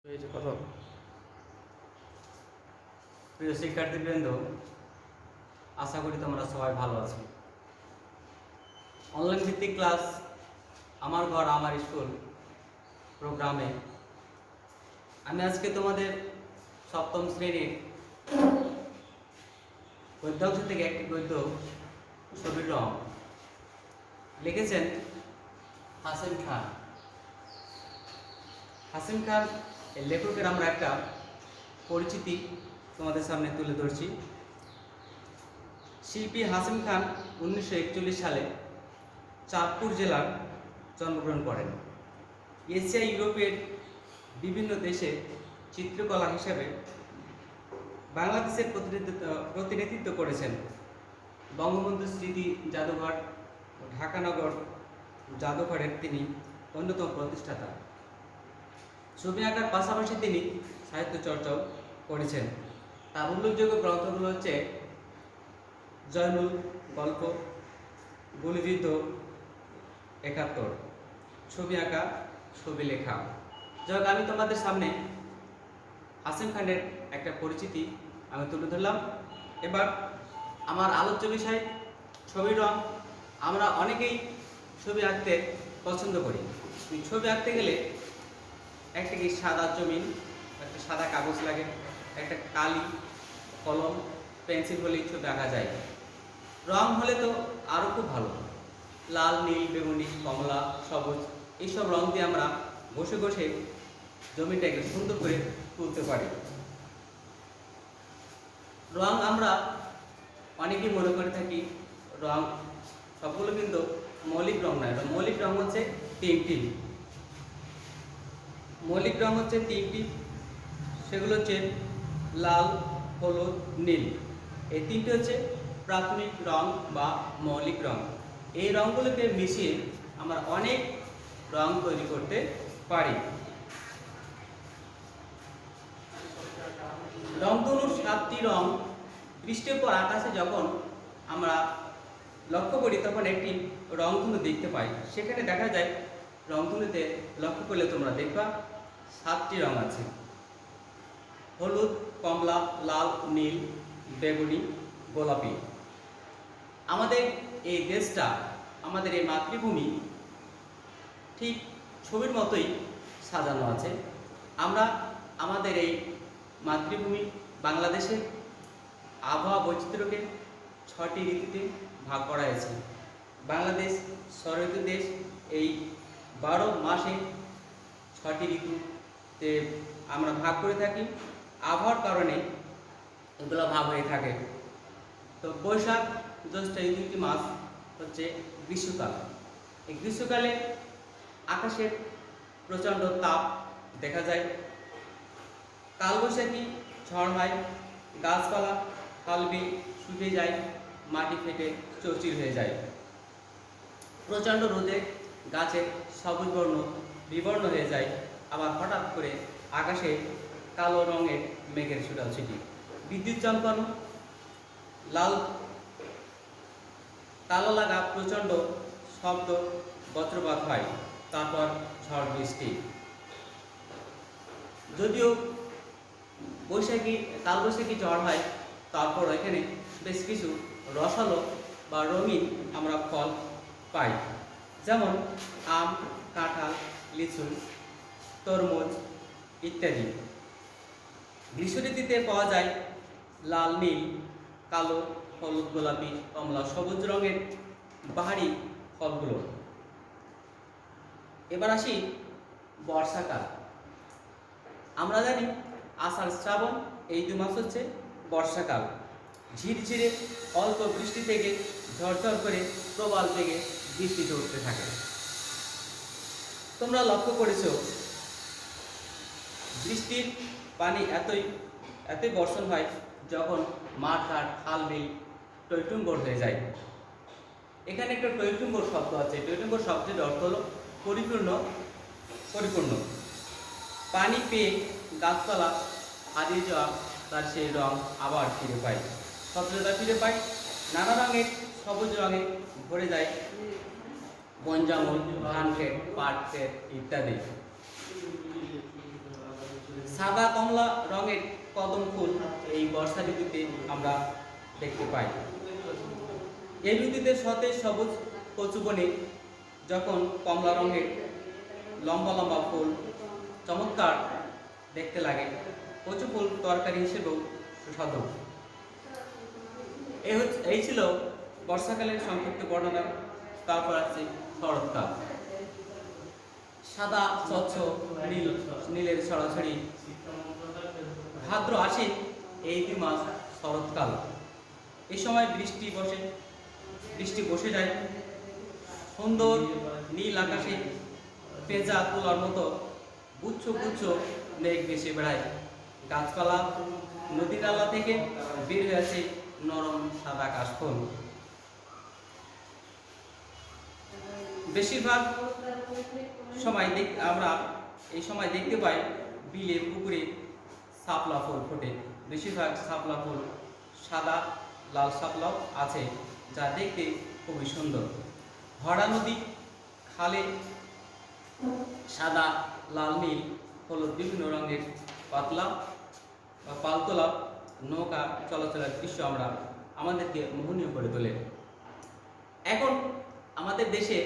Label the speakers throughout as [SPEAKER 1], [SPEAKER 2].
[SPEAKER 1] এই যে কথা প্রিয় শিক্ষার্থীবৃন্দ, আশা করি তোমরা সবাই ভালো আছো। অনলাইন ভিত্তিক ক্লাস আমার ঘর আমার স্কুল প্রোগ্রামে আমি আজকে তোমাদের সপ্তম শ্রেণীর গদ্যাংশ থেকে একটি গদ্য ছবির রং লিখেছেন হাসিম খান। হাসিম খান এই লেখকের আমরা একটা পরিচিতি তোমাদের সামনে তুলে ধরছি। শিল্পী হাসিম খান 1941 সালে চাঁদপুর জেলার জন্মগ্রহণ করেন। এশিয়া ইউরোপের বিভিন্ন দেশে চিত্রকলা হিসেবে বাংলাদেশের প্রতিনিধিত্ব করেছেন। বঙ্গবন্ধু স্মৃতি জাদুঘর, ঢাকানগর জাদুঘরের তিনি অন্যতম প্রতিষ্ঠাতা। ছবি আঁকার পাশাপাশি তিনি সাহিত্য চর্চাও করেছেন। তার উল্লেখযোগ্য গ্রন্থগুলো হচ্ছে জয়নুল গল্প, গুলিযুদ্ধ 71, ছবি আঁকা, ছবি লেখা। যাক, আমি তোমাদের সামনে হাসিম খানের একটা পরিচিতি আমি তুলে ধরলাম। এবার আমার আলোচ্য বিষয় ছবির রং। আমরা অনেকেই ছবি আঁকতে পছন্দ করি। ছবি আঁকতে গেলে একটা কি সাদা জমিন, একটা সাদা কাগজ লাগে, একটা কালি, কলম, পেন্সিল হলেই ছবি আঁকা যায়। রং হলে তো আরও খুব ভালো। লাল, নীল, বেগুনি, কমলা, সবুজ এইসব রং দিয়ে আমরা ঘষে ঘষে জমিটাকে সুন্দর করে তুলতে পারি। রং আমরা অনেকেই মনে করে থাকি রং সবগুলো কিন্তু মৌলিক রং নয়। মৌলিক রং হচ্ছে তিনটি। মৌলিক রং হচ্ছে তিনটি, সেগুলো হচ্ছে লাল, হলুদ, নীল। এই তিনটি হচ্ছে প্রাথমিক রং বা মৌলিক রং। এই রঙগুলোকে মিশিয়ে আমরা অনেক রং তৈরি করতে পারি। রংধনুর 7টি রং পৃষ্ঠের পর আকাশে যখন আমরা লক্ষ্য করি তখন একটি রংধনু দেখতে পাই। সেখানে দেখা যায় রংধনুতে লক্ষ্য করলে তোমরা দেখবা 7টি রং আছে: হলুদ, কমলা, লাল, নীল, বেগুনি, গোলাপি। আমাদের এই দেশটা, আমাদের এই মাতৃভূমি ঠিক ছবির মতোই সাজানো আছে। আমরা আমাদের এই মাতৃভূমি বাংলাদেশের আবহাওয়া বৈচিত্র্যকে 6টি ঋতুতে ভাগ করা হয়েছে। বাংলাদেশ ষড়ঋতু দেশ। এই 12 মাসে 6টি ঋতুতে আমরা ভাগ করে থাকি। আবহাওয়ার কারণে এগুলো ভাগ হয়ে থাকে। তো বৈশাখ, জ্যৈষ্ঠ এই 2টি মাস হচ্ছে গ্রীষ্মকাল। এই গ্রীষ্মকালে আকাশের প্রচণ্ড তাপ দেখা যায়। কালবৈশাখী ঝড় হয়, গাছপালা খালবিল শুকিয়ে যায়, মাটি ফেটে চৌচির হয়ে যায়। প্রচণ্ড রোদে গাছের সবুজ বর্ণ বিবর্ণ হয়ে যায়। আবার হঠাৎ করে আকাশে কালো রঙের মেঘের ছুটাছুটি, বিদ্যুৎ চমকানো, লাল তালা লাগা প্রচণ্ড শব্দ, বজ্রপাত হয়, তারপর ঝড় বৃষ্টি। যদিও কালবৈশাখী ঝড় হয়, তারপর এখানে বেশ কিছু রসালো বা রঙিন আমরা ফল পাই, যেমন আম, কাঁঠাল, লিচু, তরমুজ ইত্যাদি। গ্রীষ্ম ঋতুতে পাওয়া যায় লাল, নীল, কালো, হলুদ, গোলাপি, কমলা, সবুজ রঙের বাহারি ফলগুলো। এবার আসি বর্ষাকাল। আমরা জানি আষাঢ়, শ্রাবণ এই 2 মাস হচ্ছে বর্ষাকাল। ঝিরঝিরে অল্প বৃষ্টি থেকে ঝরঝর করে প্রবল বেগে বৃষ্টি উঠতে থাকে। তোমরা লক্ষ্য করেছ বৃষ্টির পানি এতই বর্ষণ হয় যখন মাঠ ঘাট খাল বিল টইটুম্বর হয়ে যায়। এখানে একটা টইটুম্বর শব্দ আছে। টইটুম্বর শব্দের অর্থ হলো পরিপূর্ণ। পানি পেয়ে গাছপালা হারিয়ে যাওয়া তার সেই রং আবার ফিরে পায়, সতেজতা ফিরে পায়। নানা রঙের সবুজ রঙে ভরে যায় বন জঙ্গল, ধান ক্ষেত, পাট ক্ষেত ইত্যাদি। সাদা কমলা রঙের কদম ফুল এই বর্ষা ঋতুতে আমরা দেখতে পাই। এই ঋতুতে সতেজ সবুজ কচু বনে যখন কমলা রঙের লম্বা লম্বা ফুল চমৎকার দেখতে লাগে, কচু ফুল তরকারি হিসেবেও সুস্বাদু। এই ছিল বর্ষাকালের সংক্ষিপ্ত বর্ণনা। তারপর আছে শরৎকাল। সাদা স্বচ্ছ নীলের ছড়াছড়ি ভাদ্র আশ্বিন এই 2 মাস শরৎকাল। এই সময় বৃষ্টি বসে যায়, সুন্দর নীল আকাশে পেঁজা তোলার মতো গুচ্ছ গুচ্ছ মেঘ ভেসে বেড়ায়। গাছপালা নদী নালা থেকে বের হয়ে আসে নরম সাদা কাশফুল। বেশিরভাগ সময় আমরা এই সময় দেখতে পাই বিলে পুকুরে শাপলা ফুল ফোটে। বেশিরভাগ শাপলা ফুল সাদা লাল শাপলাও আছে, যা দেখতে খুবই সুন্দর। ভরা নদী, খালে সাদা লাল নীল হলুদ বিভিন্ন রঙের পাতলা বা পালতোলা নৌকা চলাচলের দৃশ্য আমাদেরকে মোহনীয় করে তোলে। এখন আমাদের দেশে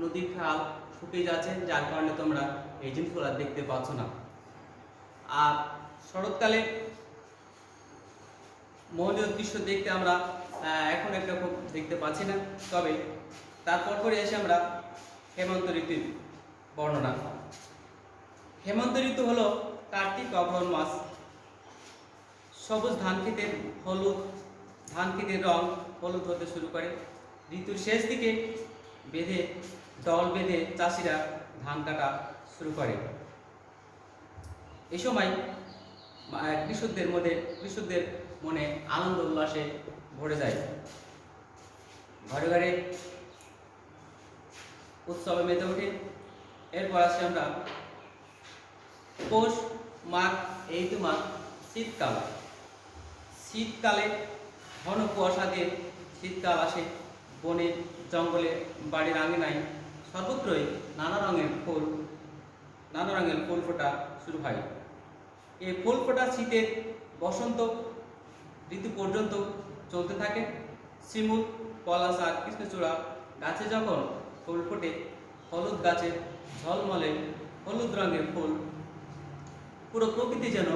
[SPEAKER 1] নদীর খাল শুকিয়ে যাচ্ছে, যার কারণে তোমরা এই জিনিসগুলো দেখতে পাচ্ছ না। আর শরৎকালে মোহনীয় দৃশ্য দেখতে আমরা এখন একটা খুব দেখতে পাচ্ছি না। তবে তারপর করে এসে আমরা হেমন্ত ঋতুর বর্ণনা। হেমন্ত ঋতু হলো কার্তিক অগ্রহায়ণ মাস। সবুজ ধান ক্ষেতের রং হলুদ হতে শুরু করে। ঋতুর শেষ দিকে দল বেঁধে চাষিরা ধান কাটা শুরু করে। এই সময় কৃষকদের মনে আনন্দ উল্লাসে ভরে যায়। ঘরে ঘরে উৎসবে মেতে ওঠে। এরপর আসে আমরা পৌষ মাঘ এই 2 মাস শীতকাল। শীতকালে ঘন কুয়াশা দিয়ে শীতকাল আসে। বনে জঙ্গলে বাড়ির আঙিনায় সর্বত্রই নানা রঙের ফুল ফোটা শুরু হয়। এই ফুল ফোটা শীতের বসন্ত ঋতু পর্যন্ত চলতে থাকে। শিমুল, পলাশ আর কৃষ্ণচূড়া গাছে যখন ফুল ফোটে, হলুদ গাছে ঝলমলে হলুদ রঙের ফুল, পুরো প্রকৃতি যেন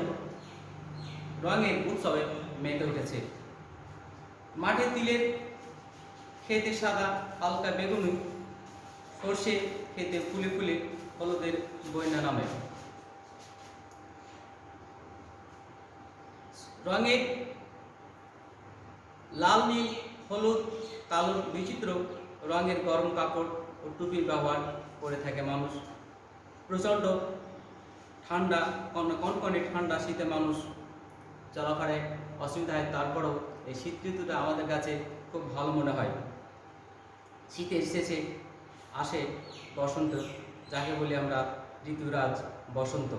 [SPEAKER 1] রঙের উৎসবে মেতে উঠেছে। মাঠে তিলের খেতে সাদা হালকা বেগুনি, সর্ষে খেতে ফুলে ফুলে হলুদের বন্যা নামে। রঙের লাল নীল হলুদ কালোর বিচিত্র রঙের গরম কাপড় ও টুপির ব্যবহার করে থাকে মানুষ। প্রচণ্ড ঠান্ডা, কনকনে ঠান্ডা শীতে মানুষ চলাফেরায় অসুবিধা হয়। তারপরেও এই শীত ঋতুটা আমাদের কাছে খুব ভালো মনে হয়। শীতের শেষে আসে বসন্ত, যাকে বলি আমরা ঋতুরাজ বসন্ত।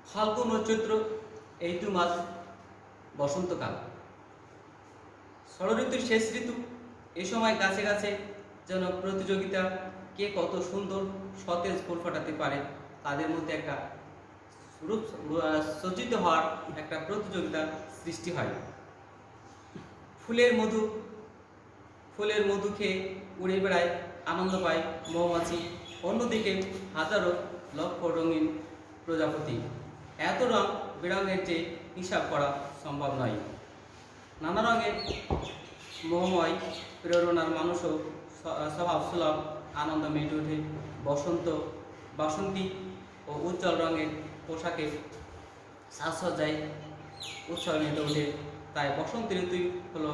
[SPEAKER 1] ফাল্গুন ও চৈত্র এই 2 মাস বসন্তকাল। ষড় ঋতুর শেষ ঋতু। এই সময় গাছে গাছে যেন প্রতিযোগিতা, কে কত সুন্দর সতেজ ফুল ফোটাতে পারে তাদের মধ্যে একটা সজ্জিত হওয়ার একটা প্রতিযোগিতার সৃষ্টি হয়। ফুলের মধু খেয়ে উড়ে বেড়ায়, আনন্দ পায় মৌমাছি। অন্যদিকে হাজারো লক্ষ রঙিন প্রজাপতি। এত রং বেরঙের যে হিসাব করা সম্ভব নয়। নানা রঙের মোহময় প্রেরণার মানুষও স্বভাব সুলভ আনন্দ মেতে ওঠে। বাসন্তী ও উজ্জ্বল রঙের পোশাকে সাজসজ্জায় উৎসব মেতে ওঠে। তাই বসন্ত ঋতুই হলো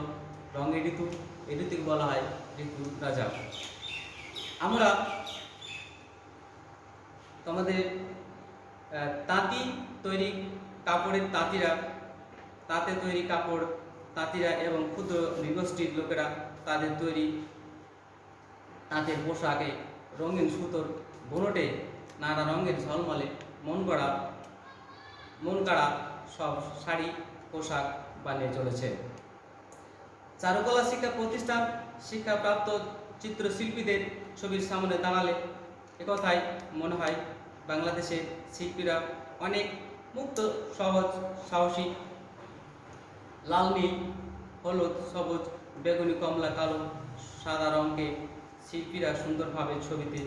[SPEAKER 1] রঙের ঋতু। এই ঋতুকে বলা হয় ঋতু রাজা। আমরা তোমাদের তাঁতি তৈরি কাপড়ের তাঁতিরা এবং ক্ষুদ্র নৃগোষ্ঠীর লোকেরা তাদের তৈরি তাঁতের পোশাকে রঙিন সুতোর বুনটে নানা রঙের ঝলমলে মন কাড়া সব শাড়ি পোশাক বানিয়ে চলেছে। চারুকলা শিক্ষা প্রতিষ্ঠান শিক্ষাপ্রাপ্ত চিত্রশিল্পীদের ছবির সামনে দাঁড়ালে একথাই মনে হয় বাংলাদেশে শিল্পীরা অনেক মুক্ত, সহজ, সাহসী, লাল, নীল, হলুদ, সবুজ, বেগুনি, কমলা, কালো, সাদা রঙকে শিল্পীরা সুন্দরভাবে ছবিতে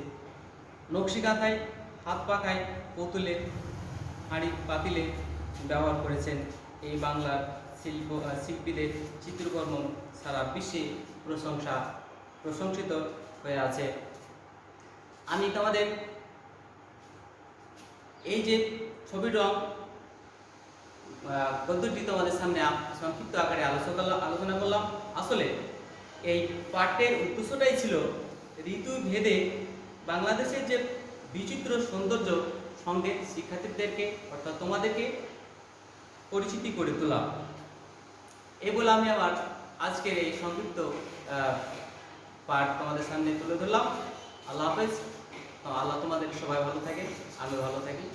[SPEAKER 1] নকশি কাঁথায়, হাত পাখায়, পুতুলে, হাঁড়ি পাতিলে ব্যবহার করেছেন। এই বাংলার শিল্পীদের চিত্রকর্ম সারা বিশ্বে প্রশংসিত হয়ে আছে। আমি তোমাদের এই যে ছবির রং পদ্ধতি তোমাদের সামনে সংক্ষিপ্ত আকারে আলোচনা করলাম। আসলে এই পাঠের উদ্দেশ্যটাই ছিল ঋতু ভেদে বাংলাদেশের যে বিচিত্র সৌন্দর্য সঙ্গে শিক্ষার্থীদেরকে অর্থাৎ তোমাদেরকে পরিচিতি করে তোলা। এই বলে আমি আমার আজকের এই সংক্ষিপ্ত পাঠ তোমাদের সামনে তুলে ধরলাম। আল্লাহ হাফেজ। আল্লাহ তোমাদের সবাই ভালো থাকে, আমি ভালো থাকি।